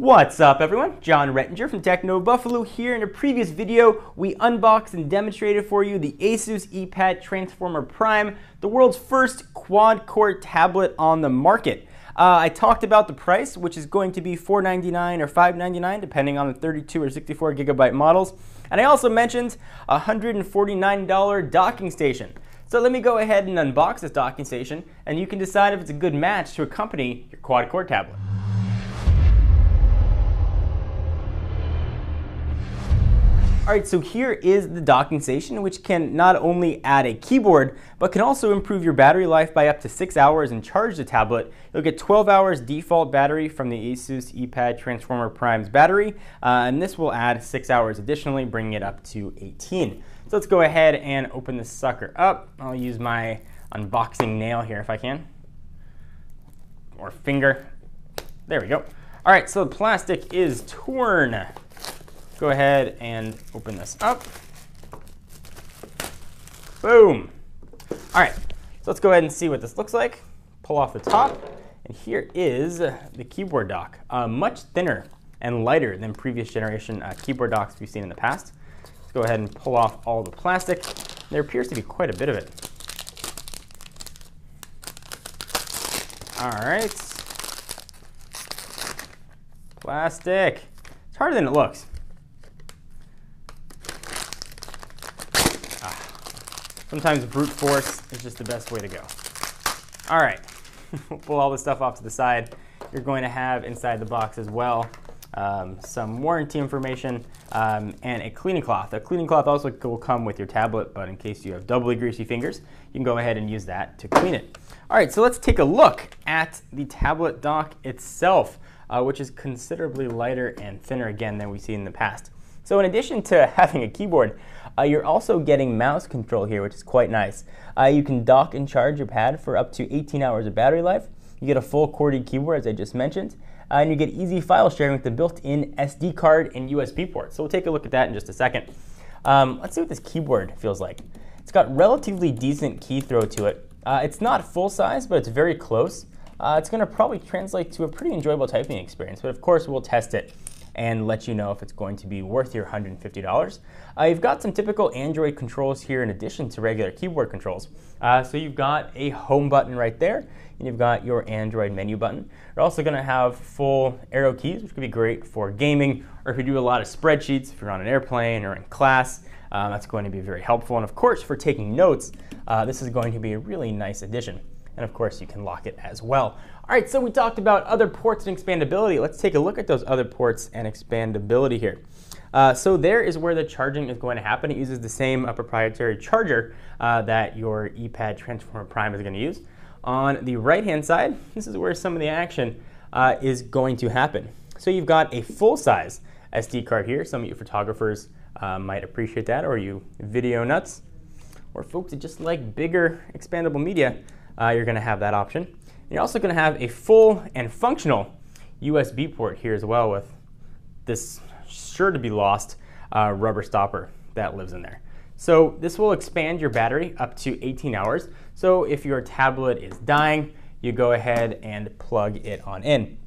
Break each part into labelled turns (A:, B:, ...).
A: What's up everyone? John Rettinger from Techno Buffalo here. In a previous video, we unboxed and demonstrated for you the Asus ePad Transformer Prime, the world's first quad-core tablet on the market. I talked about the price, which is going to be $499 or $599, depending on the 32 or 64 gigabyte models. And I also mentioned a $149 docking station. So let me go ahead and unbox this docking station, and you can decide if it's a good match to accompany your quad-core tablet. Alright, so here is the docking station, which can not only add a keyboard, but can also improve your battery life by up to 6 hours and charge the tablet. You'll get 12 hours default battery from the Asus ePad Transformer Prime's battery, and this will add 6 hours additionally, bringing it up to 18. So let's go ahead and open this sucker up. I'll use my unboxing nail here if I can, or finger. There we go. Alright, so the plastic is torn. Go ahead and open this up. Boom. All right, so let's go ahead and see what this looks like. Pull off the top, and here is the keyboard dock. Much thinner and lighter than previous generation keyboard docks we've seen in the past. Let's go ahead and pull off all the plastic. There appears to be quite a bit of it. All right. Plastic. It's harder than it looks. Sometimes brute force is just the best way to go. All right, we'll pull all this stuff off to the side. You're going to have inside the box as well some warranty information and a cleaning cloth. A cleaning cloth also will come with your tablet, but in case you have doubly greasy fingers, you can go ahead and use that to clean it. All right, so let's take a look at the tablet dock itself, which is considerably lighter and thinner again than we've seen in the past. So in addition to having a keyboard, you're also getting mouse control here, which is quite nice. You can dock and charge your pad for up to 18 hours of battery life. You get a full QWERTY keyboard, as I just mentioned, and you get easy file sharing with the built-in SD card and USB port. So we'll take a look at that in just a second. Let's see what this keyboard feels like. It's got relatively decent key throw to it. It's not full size, but it's very close. It's going to probably translate to a pretty enjoyable typing experience, but of course we'll test it and let you know if it's going to be worth your $150. You've got some typical Android controls here in addition to regular keyboard controls. So you've got a home button right there, and you've got your Android menu button. You're also going to have full arrow keys, which could be great for gaming, or if you do a lot of spreadsheets, if you're on an airplane or in class, that's going to be very helpful. And of course, for taking notes, this is going to be a really nice addition. And of course, you can lock it as well. All right, so we talked about other ports and expandability. Let's take a look at those other ports and expandability here. So there is where the charging is going to happen. It uses the same proprietary charger that your ePad Transformer Prime is going to use. On the right-hand side, this is where some of the action is going to happen. So you've got a full-size SD card here. Some of you photographers might appreciate that, or you video nuts, or folks that just like bigger expandable media. You're going to have that option. And you're also going to have a full and functional USB port here as well, with this sure to be lost rubber stopper that lives in there. So this will expand your battery up to 18 hours. So if your tablet is dying, you go ahead and plug it on in.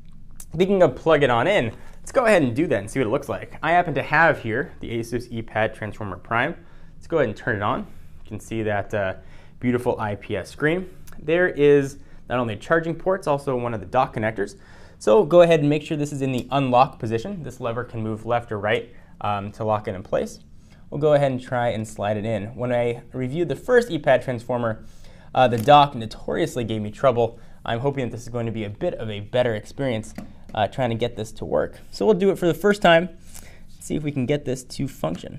A: Speaking of plug it on in, let's go ahead and do that and see what it looks like. I happen to have here the Asus ePad Transformer Prime. Let's go ahead and turn it on. You can see that beautiful IPS screen. There is not only a charging port, it's also one of the dock connectors. So go ahead and make sure this is in the unlock position. This lever can move left or right to lock it in place. We'll go ahead and try and slide it in. When I reviewed the first ePad Transformer, the dock notoriously gave me trouble. I'm hoping that this is going to be a bit of a better experience trying to get this to work. So we'll do it for the first time, see if we can get this to function.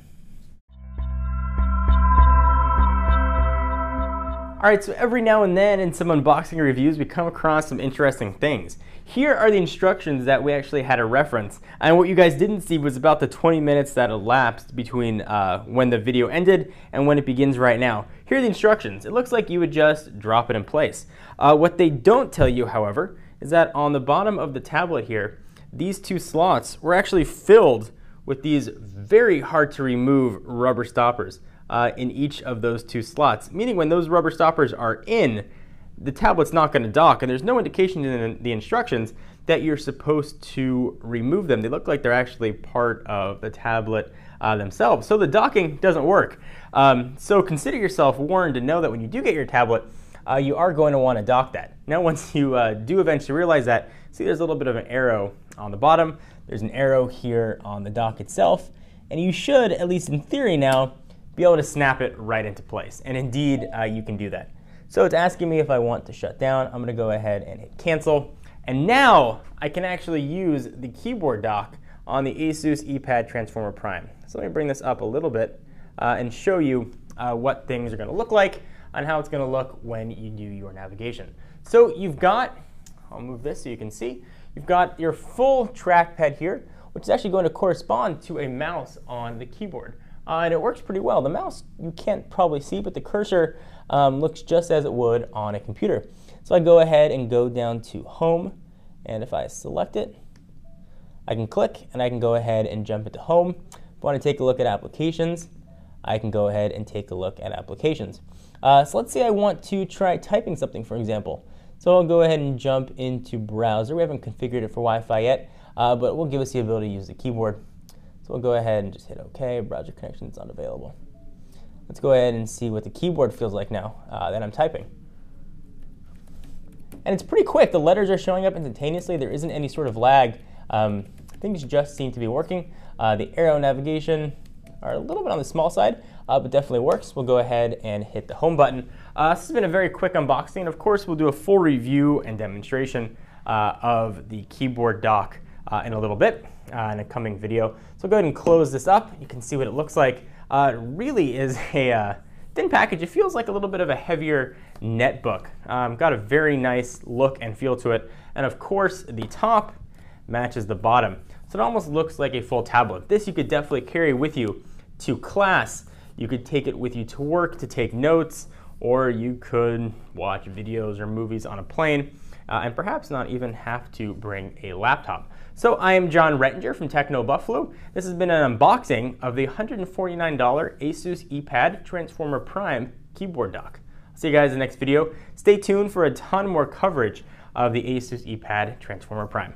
A: All right, so every now and then in some unboxing reviews, we come across some interesting things. Here are the instructions that we actually had to reference. And what you guys didn't see was about the 20 minutes that elapsed between when the video ended and when it begins right now. Here are the instructions. It looks like you would just drop it in place. What they don't tell you, however, is that on the bottom of the tablet here, these two slots were actually filled with these very hard to remove rubber stoppers. In each of those two slots, meaning when those rubber stoppers are in, the tablet's not going to dock, and there's no indication in the instructions that you're supposed to remove them. They look like they're actually part of the tablet themselves. So the docking doesn't work. So consider yourself warned to know that when you do get your tablet, you are going to want to dock that. Now once you do eventually realize that, see there's a little bit of an arrow on the bottom. There's an arrow here on the dock itself. And you should, at least in theory now, be able to snap it right into place. And indeed, you can do that. So it's asking me if I want to shut down. I'm going to go ahead and hit cancel. And now I can actually use the keyboard dock on the Asus ePad Transformer Prime. So let me bring this up a little bit and show you what things are going to look like and how it's going to look when you do your navigation. So you've got, I'll move this so you can see, you've got your full trackpad here, which is actually going to correspond to a mouse on the keyboard. And it works pretty well. The mouse you can't probably see, but the cursor looks just as it would on a computer. So I go ahead and go down to Home, and if I select it, I can click and I can go ahead and jump into Home. If I want to take a look at applications, I can go ahead and take a look at applications. So let's say I want to try typing something, for example. So I'll go ahead and jump into Browser. We haven't configured it for Wi-Fi yet, but it will give us the ability to use the keyboard. So we'll go ahead and just hit OK. Browser connection is unavailable. Let's go ahead and see what the keyboard feels like now that I'm typing. And it's pretty quick. The letters are showing up instantaneously. There isn't any sort of lag. Things just seem to be working. The arrow navigation are a little bit on the small side, but definitely works. We'll go ahead and hit the home button. This has been a very quick unboxing. Of course, we'll do a full review and demonstration of the keyboard dock in a little bit in a coming video. So go ahead and close this up. You can see what it looks like. It really is a thin package. It feels like a little bit of a heavier netbook. Got a very nice look and feel to it. And of course, the top matches the bottom. So it almost looks like a full tablet. This you could definitely carry with you to class. You could take it with you to work to take notes, or you could watch videos or movies on a plane, and perhaps not even have to bring a laptop. So I am John Rettinger from Techno Buffalo. This has been an unboxing of the $149 Asus ePad Transformer Prime keyboard dock. I'll see you guys in the next video. Stay tuned for a ton more coverage of the Asus ePad Transformer Prime.